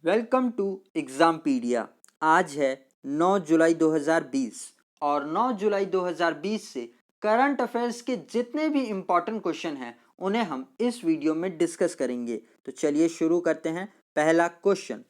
Welcome to एग्जामपीडिया। आज है 9 जुलाई 2020 और 9 जुलाई 2020 से करंट अफेयर्स के जितने भी इम्पोर्टेंट क्वेश्चन हैं उन्हें हम इस वीडियो में डिस्कस करेंगे। तो चलिए शुरू करते हैं। पहला क्वेश्चन,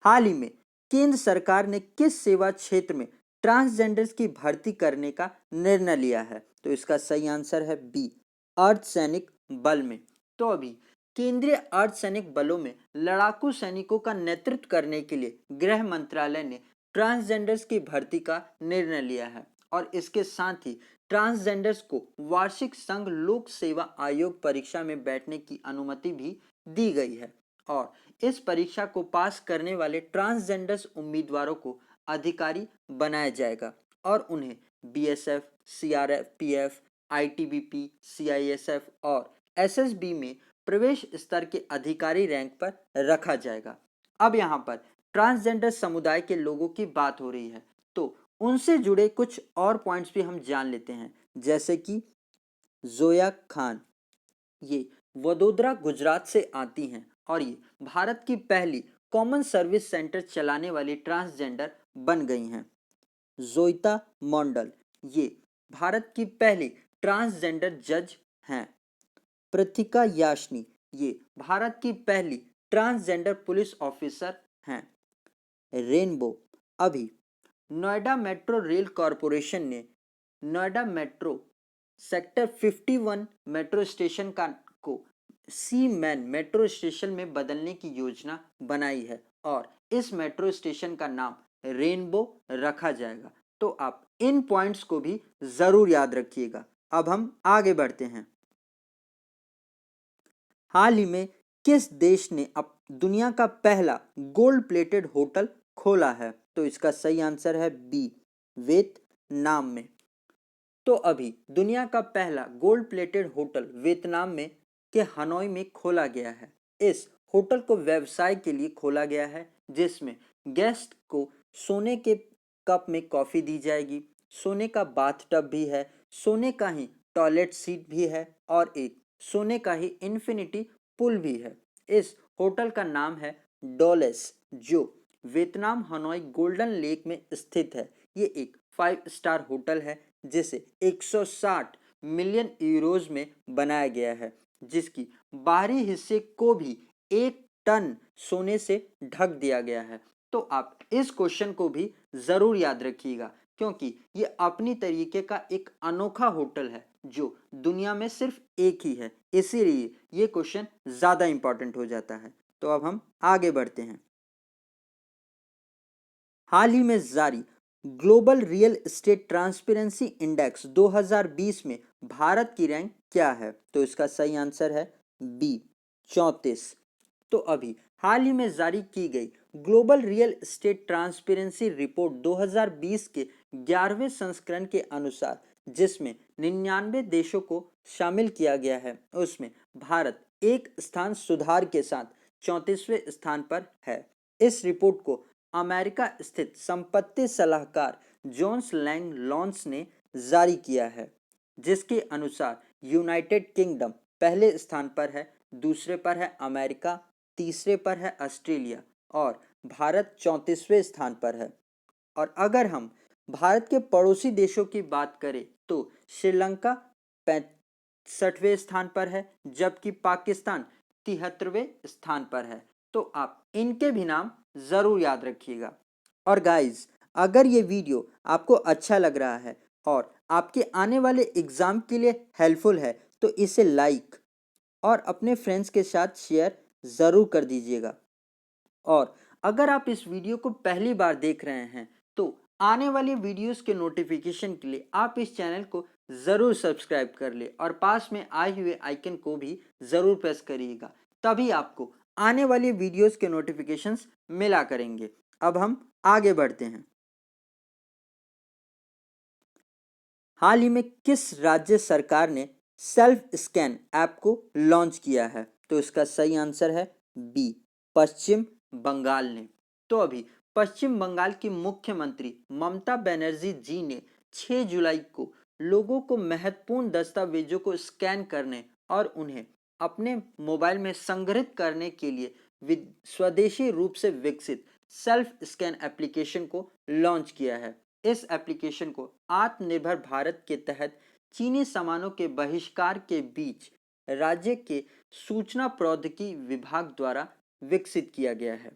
हाल ही में केंद्र सरकार ने किस सेवा क्षेत्र में ट्रांसजेंडर्स की भर्ती करने का निर्णय लिया है? तो इसका सही आंसर है बी, अर्धसैनिक बल में। तो अभी केंद्रीय अर्धसैनिक बलों में लड़ाकू सैनिकों का नेतृत्व करने के लिए गृह मंत्रालय ने ट्रांसजेंडर्स की भर्ती का निर्णय लिया है और इसके साथ ही ट्रांसजेंडर्स को वार्षिक संघ लोक सेवा आयोग परीक्षा में बैठने की अनुमति भी दी गई है और इस परीक्षा को पास करने वाले ट्रांसजेंडर्स उम्मीदवारों को अधिकारी बनाया जाएगा और उन्हें बीएसएफ, सीआरपीएफ, आईटीबीपी, सीआईएसएफ और एसएसबी में प्रवेश स्तर के अधिकारी रैंक पर रखा जाएगा। अब यहाँ पर ट्रांसजेंडर समुदाय के लोगों की बात हो रही है तो उनसे जुड़े कुछ और पॉइंट्स भी हम जान लेते हैं, जैसे कि जोया खान, ये वडोदरा गुजरात से आती हैं और ये भारत की पहली कॉमन सर्विस सेंटर चलाने वाली ट्रांसजेंडर बन गई हैं। जोइता मंडल, ये भारत की पहली ट्रांसजेंडर जज हैं। प्रथिका याशनी, ये भारत की पहली ट्रांसजेंडर पुलिस ऑफिसर हैं। रेनबो, अभी नोएडा मेट्रो रेल कॉरपोरेशन ने Noida metro sector 51 metro station को सी मैन मेट्रो स्टेशन में बदलने की योजना बनाई है और इस मेट्रो स्टेशन का नाम रेनबो रखा जाएगा। तो आप इन पॉइंट्स को भी जरूर याद रखिएगा। अब हम आगे बढ़ते हैं। हाल ही में किस देश ने अब दुनिया का पहला गोल्ड प्लेटेड होटल खोला है? तो इसका सही आंसर है बी, वियतनाम में। तो अभी दुनिया का पहला गोल्ड प्लेटेड होटल वियतनाम में के हनोई में खोला गया है। इस होटल को व्यवसाय के लिए खोला गया है जिसमें गेस्ट को सोने के कप में कॉफी दी जाएगी, सोने का बाथटब भी है, सोने का ही टॉयलेट सीट भी है और एक सोने का ही इन्फिनिटी पुल भी है। इस होटल का नाम है डोलेस, जो वियतनाम हनोई गोल्डन लेक में स्थित है। ये एक 5 स्टार होटल है जिसे 160 मिलियन यूरोज में बनाया गया है, जिसकी बाहरी हिस्से को भी 1 टन सोने से ढक दिया गया है। तो आप इस क्वेश्चन को भी जरूर याद रखिएगा क्योंकि ये अपनी तरीके का एक अनोखा होटल है जो दुनिया में सिर्फ एक ही है, इसीलिए ये क्वेश्चन ज्यादा इंपॉर्टेंट हो जाता है। तो अब हम आगे बढ़ते हैं। हाल ही में जारी global real estate transparency index 2020 में भारत की रैंक क्या है? तो इसका सही आंसर है बी, 34। तो अभी हाल ही में जारी की गई global real estate transparency report 2020 के 11वें संस्करण के अनुसार, जिसमें 99 देशों को शामिल किया गया है, उसमें भारत एक स्थान सुधार के साथ 34वें स्थान पर है। इस रिपोर्ट को अमेरिका स्थित संपत्ति सलाहकार जोन्स लैंग लॉन्स ने जारी किया है, जिसके अनुसार यूनाइटेड किंगडम पहले स्थान पर है, दूसरे पर है अमेरिका, तीसरे पर है ऑस्ट्रेलिया और भारत 34वें स्थान पर है। और अगर हम भारत के पड़ोसी देशों की बात करें तो श्रीलंका 65वें स्थान पर है, जबकि पाकिस्तान 73वें स्थान पर है। तो आप इनके भी नाम जरूर याद रखिएगा। और गाइज, अगर ये वीडियो आपको अच्छा लग रहा है और आपके आने वाले एग्जाम के लिए हेल्पफुल है तो इसे लाइक और अपने फ्रेंड्स के साथ शेयर ज़रूर कर दीजिएगा। और अगर आप इस वीडियो को पहली बार देख रहे हैं तो आने वाली वीडियोस के नोटिफिकेशन के लिए आप इस चैनल को ज़रूर सब्सक्राइब कर ले और पास में आए हुए आइकन को भी ज़रूर प्रेस करिएगा, तभी आपको आने वाली वीडियोस के नोटिफिकेशंस मिला करेंगे। अब हम आगे बढ़ते हैं। हाल ही में किस राज्य सरकार ने सेल्फ स्कैन ऐप को लॉन्च किया है? तो इसका सही आंसर है बी, पश्चिम बंगाल ने। तो अभी पश्चिम बंगाल की मुख्यमंत्री ममता बनर्जी जी ने 6 जुलाई को लोगों को महत्वपूर्ण दस्तावेजों को स्कैन करने और उन्हें अपने मोबाइल में संग्रहित करने के लिए स्वदेशी रूप से विकसित सेल्फ स्कैन एप्लीकेशन को लॉन्च किया है। इस एप्लीकेशन को आत्मनिर्भर भारत के तहत चीनी सामानों के बहिष्कार के बीच राज्य के सूचना प्रौद्योगिकी विभाग द्वारा विकसित किया गया है।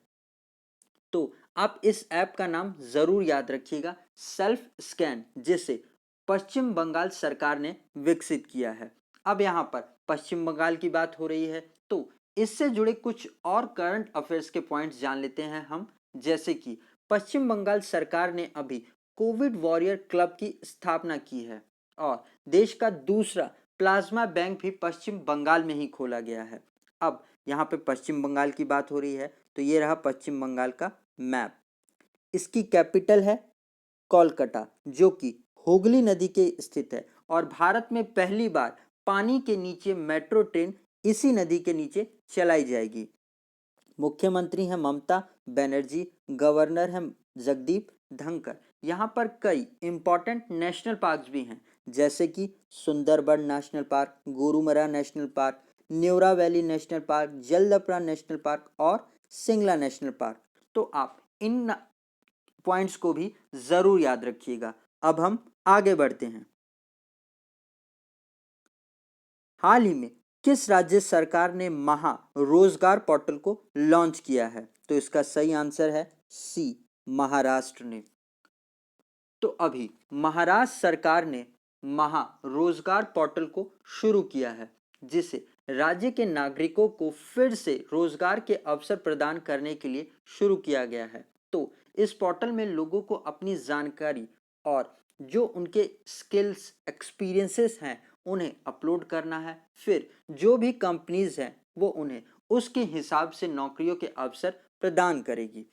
तो आप इस ऐप का नाम जरूर याद रखिएगा, सेल्फ स्कैन, जिसे पश्चिम बंगाल सरकार ने विकसित किया है। अब यहाँ पर पश्चिम बंगाल की बात हो रही है, तो इससे जुड़े कुछ और करंट अफेयर्स के पॉइंट्स जान लेते हैं हम। जैसे कि पश्चिम बंगाल सरकार ने अभी कोविड वॉरियर क्लब की स्थापना की है और देश का दूसरा प्लाज्मा बैंक भी पश्चिम बंगाल में ही खोला गया है। अब यहाँ पे पश्चिम बंगाल की बात हो रही है, तो ये रहा पश्चिम बंगाल का मैप। इसकी कैपिटल है कोलकाता, जो कि हुगली नदी के स्थित है और भारत में पहली बार पानी के नीचे मेट्रो ट्रेन इसी नदी के नीचे चलाई जाएगी। मुख्यमंत्री हैं ममता बनर्जी, गवर्नर हैं जगदीप धनखड़। यहाँ पर कई इंपॉर्टेंट नेशनल पार्क्स भी हैं, जैसे कि Sundarban national park, Gorumara national park, Neora valley national park, Jaldapara national park और सिंगला नेशनल पार्क। तो आप इन पॉइंट्स को भी जरूर याद रखिएगा। अब हम आगे बढ़ते हैं। हाल ही में किस राज्य सरकार ने महा रोजगार पोर्टल को लॉन्च किया है? तो इसका सही आंसर है सी, महाराष्ट्र ने। तो अभी महाराष्ट्र सरकार ने महा रोजगार पोर्टल को शुरू किया है, जिसे राज्य के नागरिकों को फिर से रोजगार के अवसर प्रदान करने के लिए शुरू किया गया है। तो इस पोर्टल में लोगों को अपनी जानकारी और जो उनके स्किल्स एक्सपीरियंसेस हैं उन्हें अपलोड करना है। फिर जो भी कंपनीज हैं वो उन्हें उसके हिसाब से नौकरियों के अवसर प्रदान करेगी।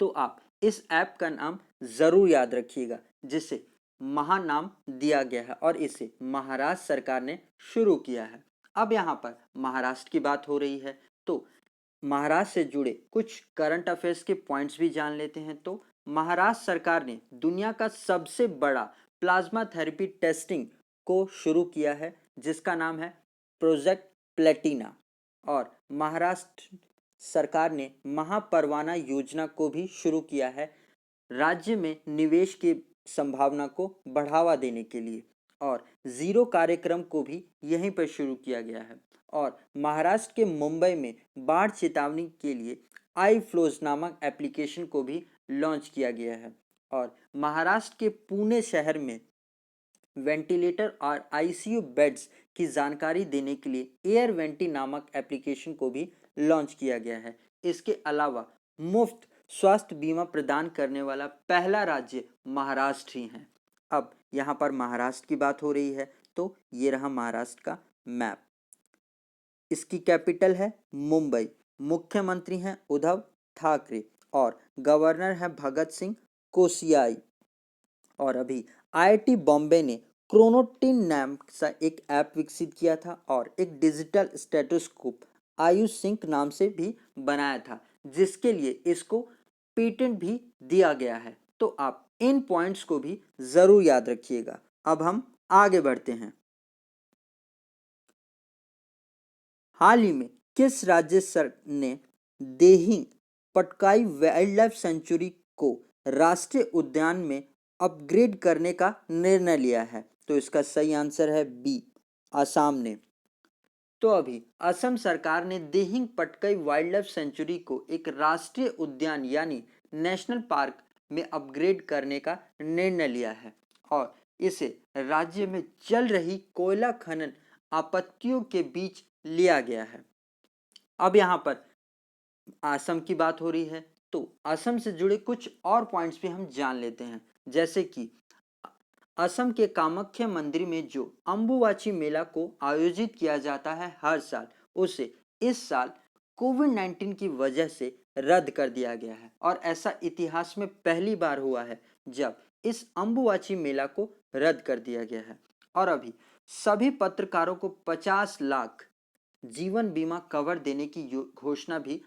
तो आप इस ऐप का नाम जरूर याद रखिएगा, जिसे महा नाम दिया गया है और इसे महाराष्ट्र सरकार ने शुरू किया है। अब यहाँ पर महाराष्ट्र की बात हो रही है, तो महाराष्ट्र से जुड़े कुछ करंट अफेयर्स के पॉइंट्स भी जान लेते हैं। तो महाराष्ट्र सरकार ने दुनिया का सबसे बड़ा प्लाज्मा थेरेपी टेस्टिंग को शुरू किया है, जिसका नाम है प्रोजेक्ट प्लेटिना। और महाराष्ट्र सरकार ने महापरवाना योजना को भी शुरू किया है, राज्य में निवेश की संभावना को बढ़ावा देने के लिए। और जीरो कार्यक्रम को भी यहीं पर शुरू किया गया है। और महाराष्ट्र के मुंबई में बाढ़ चेतावनी के लिए आई फ्लोज नामक एप्लीकेशन को भी लॉन्च किया गया है। और महाराष्ट्र के पुणे शहर में वेंटिलेटर और आईसीयू बेड्स की जानकारी देने के लिए एयर वेंटी नामक एप्लीकेशन को भी लॉन्च किया गया है। इसके अलावा मुफ्त स्वास्थ्य बीमा प्रदान करने वाला पहला राज्य महाराष्ट्र ही है। अब यहाँ पर महाराष्ट्र की बात हो रही है, तो ये रहा महाराष्ट्र का मैप। इसकी कैपिटल है मुंबई, मुख्यमंत्री हैं उद्धव ठाकरे और गवर्नर हैं भगत सिंह कोश्यारी। और अभी आईआईटी बॉम्बे ने क्रोनोटिन नाम का एक ऐप विकसित किया था और एक डिजिटल स्टेथोस्कोप आयुष सिंक नाम से भी बनाया था, जिसके लिए इसको पेटेंट भी दिया गया है। तो आप इन पॉइंट्स को भी जरूर याद रखिएगा। अब हम आगे बढ़ते हैं। हाल ही में किस राज्य सरकार ने Dehing Patkai wild life sanctuary को राष्ट्रीय उद्यान में अपग्रेड करने का निर्णय लिया है? तो इसका सही आंसर है बी, असम ने। तो अभी असम सरकार ने Dehing Patkai wild life sanctuary को एक राष्ट्रीय उद्यान यानी नेशनल पार्क में अपग्रेड करने का निर्णय लिया है और इसे राज्य में चल रही कोयला खनन आपत्तियों के बीच लिया गया है। अब यहाँ पर असम की बात हो रही है, तो असम से जुड़े कुछ और पॉइंट्स भी हम जान लेते हैं। जैसे कि असम के कामाख्या मंदिर में जो अम्बुबाची मेला को आयोजित किया जाता है हर साल, उसे इस साल कोविड-19 की वजह से रद्द कर दिया गया है। और ऐसा इतिहास में पहली बार हुआ है जब इस अम्बुबाची मेला को रद्द कर दिया गया है। और अभी सभी पत्रकारों को 50 लाख जीवन बीमा कवर देने की घोषणा भी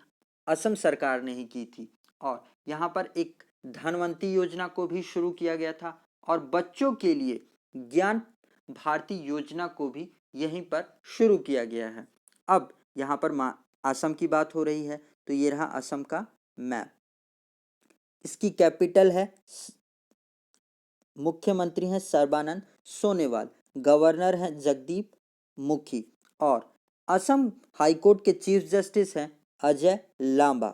असम सरकार ने ही की थी। और यहाँ पर एक धनवंती योजना को भी शुरू किया गया था और बच्चों के लिए ज्ञान भारती योजना को भी यहीं पर शुरू किया गया है। अब यहाँ पर असम की बात हो रही है तो ये रहा असम का मैप। इसकी कैपिटल है, मुख्यमंत्री हैं सर्बानंद सोनोवाल, गवर्नर हैं जगदीप मुखी और असम हाईकोर्ट के चीफ जस्टिस हैं अजय लांबा।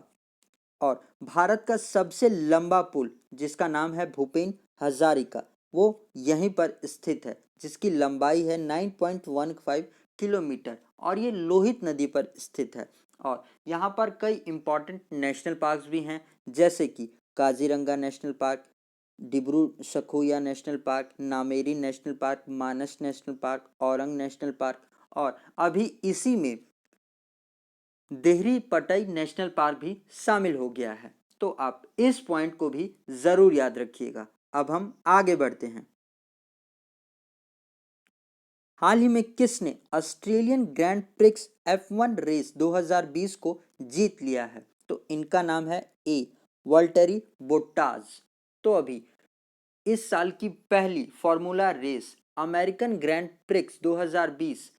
और भारत का सबसे लंबा पुल जिसका नाम है भूपेन हजारिका, वो यहीं पर स्थित है, जिसकी लंबाई है 9.15 किलोमीटर और ये लोहित नदी पर स्थित है। और यहाँ पर कई इम्पोर्टेंट नेशनल पार्क्स भी हैं, जैसे कि Kaziranga national park, Dibru Saikhowa national park, Nameri national park, Manas national park, Orang national park और अभी इसी में देहरी पटई नेशनल पार्क भी शामिल हो गया है। तो आप इस पॉइंट को भी जरूर याद रखिएगा। अब हम आगे बढ़ते हैं। हाल ही में किसने Australian grand prix F1 race 2020 को जीत लिया है? तो इनका नाम है ए वॉल्टरी बोटाज। तो अभी इस साल की पहली formula race American grand prix 2020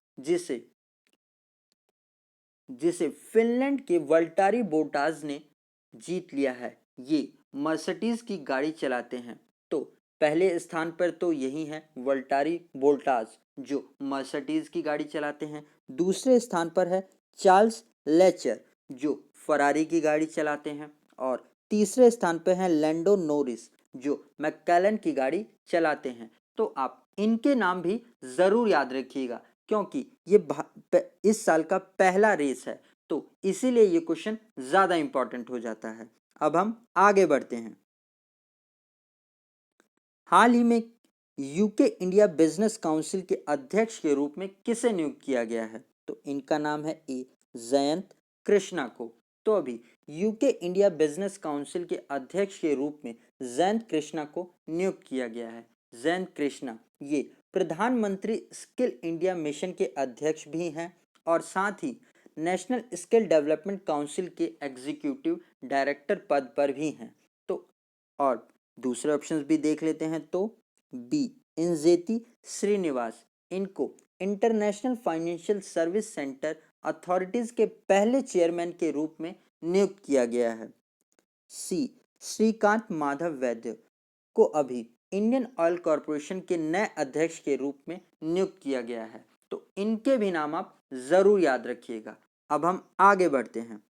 जिसे फिनलैंड के वल्टारी बोटाज ने जीत लिया है, ये मर्सिडीज की गाड़ी चलाते हैं। तो पहले स्थान पर तो यही है वल्टारी बोल्टाज जो मर्सिडीज की गाड़ी चलाते हैं। दूसरे स्थान पर है चार्ल्स लेचर जो फरारी की गाड़ी चलाते हैं। और तीसरे स्थान पर है लैंडो नोरिस जो मैकलेलन की गाड़ी चलाते हैं। तो आप इनके नाम भी ज़रूर याद रखिएगा, क्योंकि ये इस साल का पहला रेस है, तो इसीलिए ये क्वेश्चन ज़्यादा इंपॉर्टेंट हो जाता है। अब हम आगे बढ़ते हैं। हाल ही में यूके इंडिया बिजनेस काउंसिल के अध्यक्ष के रूप में किसे नियुक्त किया गया है? तो इनका नाम है ए जयंत कृष्णा को। तो अभी यूके इंडिया बिजनेस काउंसिल के अध्यक्ष के रूप में जयंत कृष्णा को नियुक्त किया गया है। जयंत कृष्णा ये प्रधानमंत्री स्किल इंडिया मिशन के अध्यक्ष भी हैं और साथ ही नेशनल स्किल डेवलपमेंट काउंसिल के एग्जीक्यूटिव डायरेक्टर पद पर भी हैं। तो और दूसरे ऑप्शंस भी देख लेते हैं। तो बी इंजेती श्रीनिवास, इनको international financial service centre authorities के पहले चेयरमैन के रूप में नियुक्त किया गया है। सी श्रीकांत माधव वैद्य को अभी इंडियन ऑयल कॉरपोरेशन के नए अध्यक्ष के रूप में नियुक्त किया गया है। तो इनके भी नाम आप जरूर याद रखिएगा। अब हम आगे बढ़ते हैं।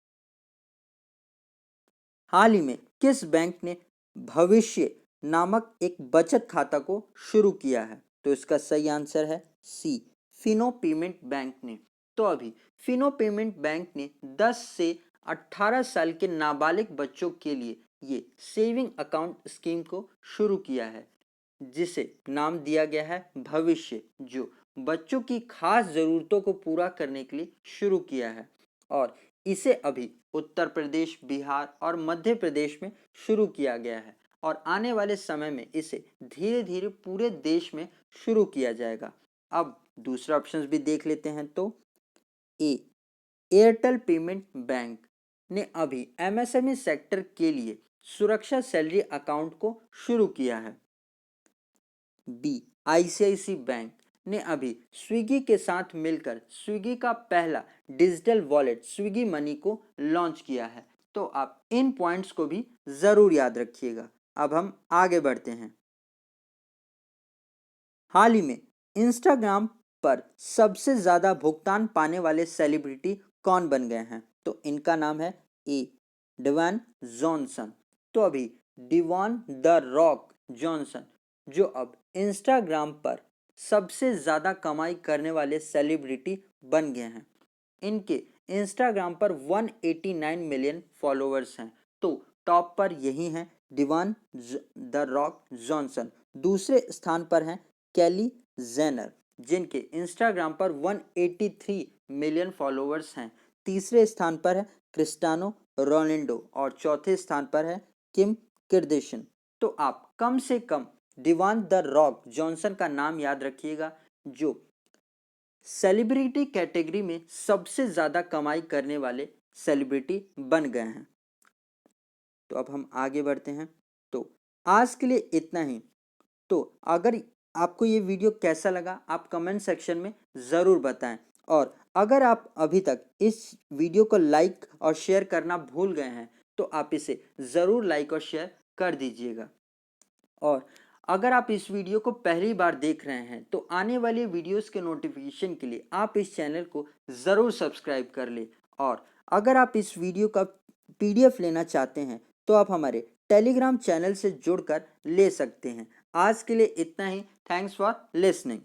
हाल ही में किस बैंक ने भविष्य नामक एक बचत खाता को शुरू किया है? तो इसका सही आंसर है सी फिनो पेमेंट बैंक ने। तो अभी फिनो पेमेंट बैंक ने 10 से 18 साल के नाबालिग बच्चों के लिए ये सेविंग अकाउंट स्कीम को शुरू किया है, जिसे नाम दिया गया है भविष्य, जो बच्चों की खास ज़रूरतों को पूरा करने के लिए शुरू किया है। और इसे अभी उत्तर प्रदेश, बिहार और मध्य प्रदेश में शुरू किया गया है और आने वाले समय में इसे धीरे धीरे पूरे देश में शुरू किया जाएगा। अब दूसरा ऑप्शन भी देख लेते हैं। तो ए एयरटेल पेमेंट बैंक ने अभी एमएसएमई सेक्टर के लिए सुरक्षा सैलरी अकाउंट को शुरू किया है। बी आईसीआईसी बैंक ने अभी स्विगी के साथ मिलकर स्विगी का पहला डिजिटल वॉलेट स्विगी मनी को लॉन्च किया है। तो आप इन पॉइंट्स को भी ज़रूर याद रखिएगा। अब हम आगे बढ़ते हैं। हाल ही में इंस्टाग्राम पर सबसे ज़्यादा भुगतान पाने वाले सेलिब्रिटी कौन बन गए हैं? तो इनका नाम है ए डिवान जॉनसन। तो अभी डिवान द रॉक जॉनसन जो अब इंस्टाग्राम पर सबसे ज़्यादा कमाई करने वाले सेलिब्रिटी बन गए हैं। इनके इंस्टाग्राम पर 189 मिलियन फॉलोअर्स हैं। तो टॉप पर यही हैं डिवान द रॉक जॉनसन। दूसरे स्थान पर हैं कैली जेनर जिनके इंस्टाग्राम पर 183 मिलियन फॉलोअर्स हैं। तीसरे स्थान पर है क्रिस्टियानो रोनाल्डो और चौथे स्थान पर है किम कार्दाशियन। तो आप कम से कम डिवान द रॉक जॉनसन का नाम याद रखिएगा, जो सेलिब्रिटी कैटेगरी में सबसे ज़्यादा कमाई करने वाले सेलिब्रिटी बन गए हैं। तो अब हम आगे बढ़ते हैं। तो आज के लिए इतना ही। तो अगर आपको ये वीडियो कैसा लगा आप कमेंट सेक्शन में ज़रूर बताएं और अगर आप अभी तक इस वीडियो को लाइक और शेयर करना भूल गए हैं तो आप इसे ज़रूर लाइक और शेयर कर दीजिएगा। और अगर आप इस वीडियो को पहली बार देख रहे हैं तो आने वाली वीडियोस के नोटिफिकेशन के लिए आप इस चैनल को ज़रूर सब्सक्राइब कर लें। और अगर आप इस वीडियो का PDF लेना चाहते हैं तो आप हमारे टेलीग्राम चैनल से जुड़कर ले सकते हैं। आज के लिए इतना ही। Thanks for listening.